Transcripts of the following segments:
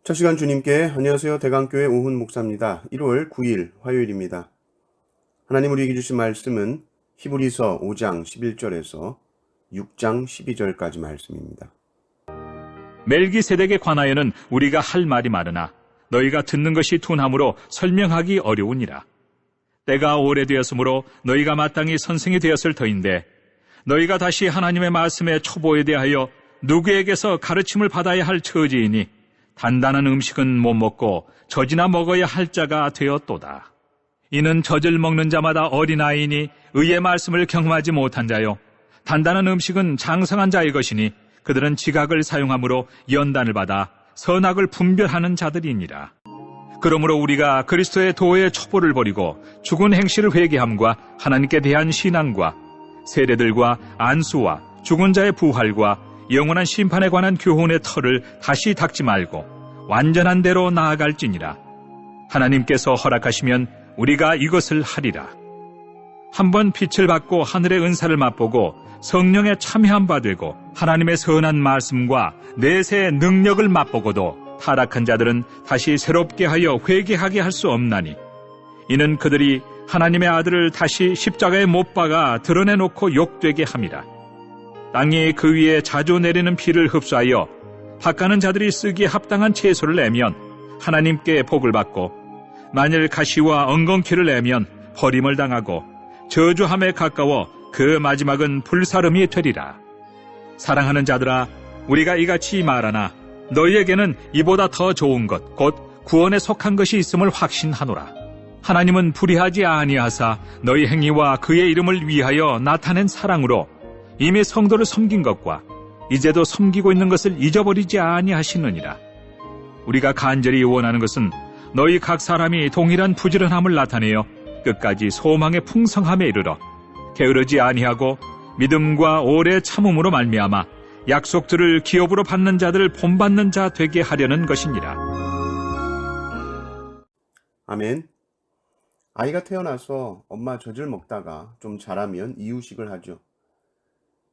첫 시간 주님께 안녕하세요. 대강교회 오훈 목사입니다. 1월 9일 화요일입니다. 하나님 우리에게 주신 말씀은 히브리서 5장 11절에서 6장 12절까지 말씀입니다. 멜기세덱에 관하여는 우리가 할 말이 많으나 너희가 듣는 것이 둔함으로 설명하기 어려우니라. 때가 오래되었으므로 너희가 마땅히 선생이 되었을 터인데 너희가 다시 하나님의 말씀의 초보에 대하여 누구에게서 가르침을 받아야 할 처지이니 단단한 음식은 못 먹고 젖이나 먹어야 할 자가 되었도다. 이는 젖을 먹는 자마다 어린아이니 의의 말씀을 경험하지 못한 자요 단단한 음식은 장성한 자의 것이니 그들은 지각을 사용함으로 연단을 받아 선악을 분별하는 자들이니라. 그러므로 우리가 그리스도의 도의 첩보를 버리고 죽은 행실을 회개함과 하나님께 대한 신앙과 세례들과 안수와 죽은 자의 부활과 영원한 심판에 관한 교훈의 털을 다시 닦지 말고 완전한 대로 나아갈지니라. 하나님께서 허락하시면 우리가 이것을 하리라. 한번 빛을 받고 하늘의 은사를 맛보고 성령에 참여한 바 되고 하나님의 선한 말씀과 내세의 능력을 맛보고도 타락한 자들은 다시 새롭게 하여 회개하게 할 수 없나니 이는 그들이 하나님의 아들을 다시 십자가에 못 박아 드러내놓고 욕되게 함이라. 땅이 그 위에 자주 내리는 비를 흡수하여 닦아는 자들이 쓰기에 합당한 채소를 내면 하나님께 복을 받고 만일 가시와 엉겅퀴를 내면 버림을 당하고 저주함에 가까워 그 마지막은 불사름이 되리라. 사랑하는 자들아, 우리가 이같이 말하나 너희에게는 이보다 더 좋은 것 곧 구원에 속한 것이 있음을 확신하노라. 하나님은 불의하지 아니하사 너희 행위와 그의 이름을 위하여 나타낸 사랑으로 이미 성도를 섬긴 것과 이제도 섬기고 있는 것을 잊어버리지 아니하시느니라. 우리가 간절히 원하는 것은 너희 각 사람이 동일한 부지런함을 나타내어 끝까지 소망의 풍성함에 이르러 게으르지 아니하고 믿음과 오래 참음으로 말미암아 약속들을 기업으로 받는 자들을 본받는 자 되게 하려는 것이니라. 아멘. 아이가 태어나서 엄마 젖을 먹다가 좀 자라면 이유식을 하죠.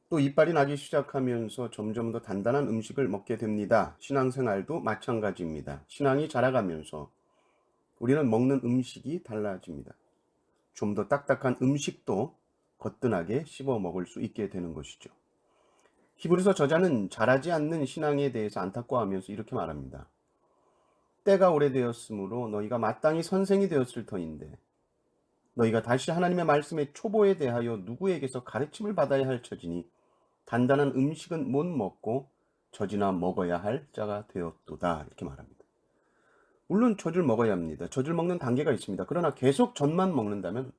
또 이빨이 나기 시작하면서 점점 더 단단한 음식을 먹게 됩니다. 신앙생활도 마찬가지입니다. 신앙이 자라가면서 우리는 먹는 음식이 달라집니다. 좀 더 딱딱한 음식도 거뜬하게 씹어 먹을 수 있게 되는 것이죠. 히브리서 저자는 자라지 않는 신앙에 대해서 안타까워하면서 이렇게 말합니다. 때가 오래되었으므로 너희가 마땅히 선생이 되었을 터인데 너희가 다시 하나님의 말씀의 초보에 대하여 누구에게서 가르침을 받아야 할 처지니 단단한 음식은 못 먹고 젖이나 먹어야 할 자가 되었도다. 이렇게 말합니다. 물론 젖을 먹어야 합니다. 젖을 먹는 단계가 있습니다. 그러나 계속 젖만 먹는다면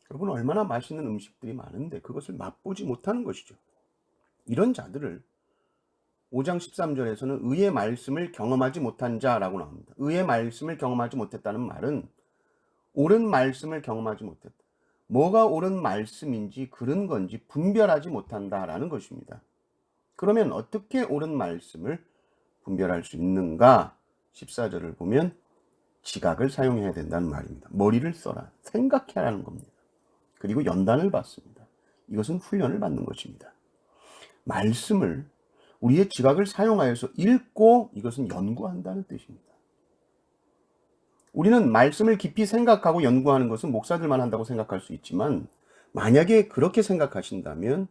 여러분 얼마나 맛있는 음식들이 많은데 그것을 맛보지 못하는 것이죠. 이런 자들을 5장 13절에서는 의의 말씀을 경험하지 못한 자라고 나옵니다. 의의 말씀을 경험하지 못했다는 말은 옳은 말씀을 경험하지 못했다. 뭐가 옳은 말씀인지 그른 건지 분별하지 못한다라는 것입니다. 그러면 어떻게 옳은 말씀을 분별할 수 있는가? 14절을 보면 지각을 사용해야 된다는 말입니다. 머리를 써라. 생각해라는 겁니다. 그리고 연단을 받습니다. 이것은 훈련을 받는 것입니다. 말씀을 우리의 지각을 사용하여서 읽고 이것은 연구한다는 뜻입니다. 우리는 말씀을 깊이 생각하고 연구하는 것은 목사들만 한다고 생각할 수 있지만 만약에 그렇게 생각하신다면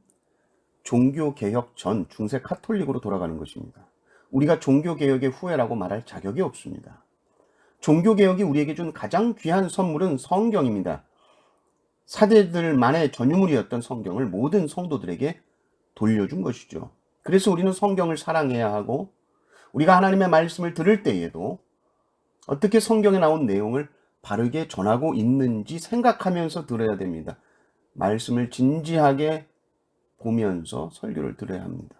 종교개혁 전 중세 카톨릭으로 돌아가는 것입니다. 우리가 종교개혁의 후예라고 말할 자격이 없습니다. 종교개혁이 우리에게 준 가장 귀한 선물은 성경입니다. 사제들만의 전유물이었던 성경을 모든 성도들에게 돌려준 것이죠. 그래서 우리는 성경을 사랑해야 하고 우리가 하나님의 말씀을 들을 때에도 어떻게 성경에 나온 내용을 바르게 전하고 있는지 생각하면서 들어야 됩니다. 말씀을 진지하게 보면서 설교를 들어야 합니다.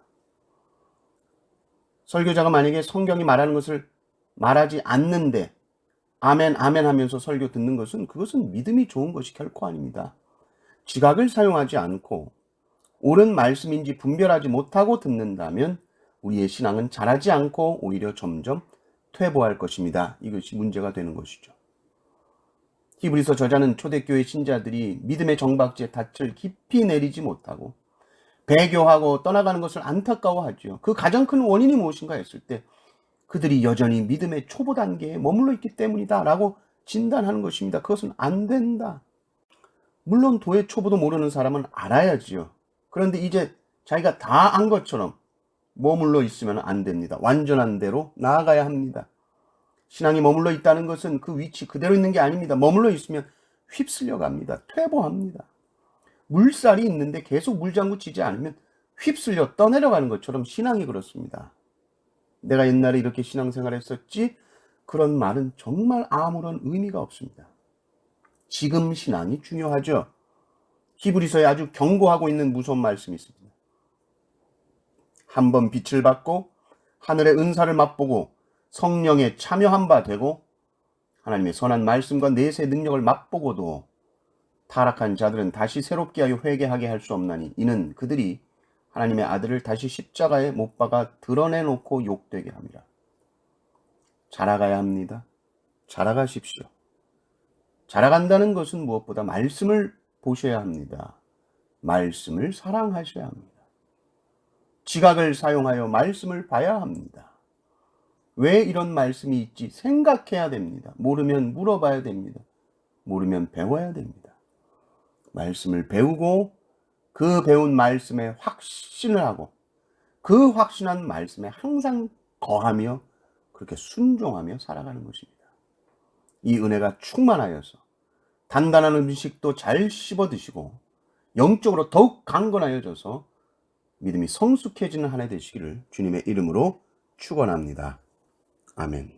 설교자가 만약에 성경이 말하는 것을 말하지 않는데 아멘 아멘 하면서 설교 듣는 것은 그것은 믿음이 좋은 것이 결코 아닙니다. 지각을 사용하지 않고 옳은 말씀인지 분별하지 못하고 듣는다면 우리의 신앙은 자라지 않고 오히려 점점 퇴보할 것입니다. 이것이 문제가 되는 것이죠. 히브리서 저자는 초대교회 신자들이 믿음의 정박지에 닻을 깊이 내리지 못하고 배교하고 떠나가는 것을 안타까워하죠. 그 가장 큰 원인이 무엇인가 했을 때 그들이 여전히 믿음의 초보 단계에 머물러 있기 때문이다 라고 진단하는 것입니다. 그것은 안 된다. 물론 도의 초보도 모르는 사람은 알아야지요. 그런데 이제 자기가 다 안 것처럼 머물러 있으면 안 됩니다. 완전한 대로 나아가야 합니다. 신앙이 머물러 있다는 것은 그 위치 그대로 있는 게 아닙니다. 머물러 있으면 휩쓸려 갑니다. 퇴보합니다. 물살이 있는데 계속 물장구 치지 않으면 휩쓸려 떠내려가는 것처럼 신앙이 그렇습니다. 내가 옛날에 이렇게 신앙생활 했었지? 그런 말은 정말 아무런 의미가 없습니다. 지금 신앙이 중요하죠. 히브리서에 아주 경고하고 있는 무서운 말씀이 있습니다. 한번 빛을 받고 하늘의 은사를 맛보고 성령에 참여한 바 되고 하나님의 선한 말씀과 내세의 능력을 맛보고도 타락한 자들은 다시 새롭게 하여 회개하게 할 수 없나니 이는 그들이 하나님의 아들을 다시 십자가에 못 박아 드러내놓고 욕되게 함이라. 자라가야 합니다. 자라가십시오. 자라간다는 것은 무엇보다 말씀을 보셔야 합니다. 말씀을 사랑하셔야 합니다. 지각을 사용하여 말씀을 봐야 합니다. 왜 이런 말씀이 있지 생각해야 됩니다. 모르면 물어봐야 됩니다. 모르면 배워야 됩니다. 말씀을 배우고 그 배운 말씀에 확신을 하고 그 확신한 말씀에 항상 거하며 그렇게 순종하며 살아가는 것입니다. 이 은혜가 충만하여서 단단한 음식도 잘 씹어 드시고 영적으로 더욱 강건하여져서 믿음이 성숙해지는 한 해 되시기를 주님의 이름으로 축원합니다. 아멘.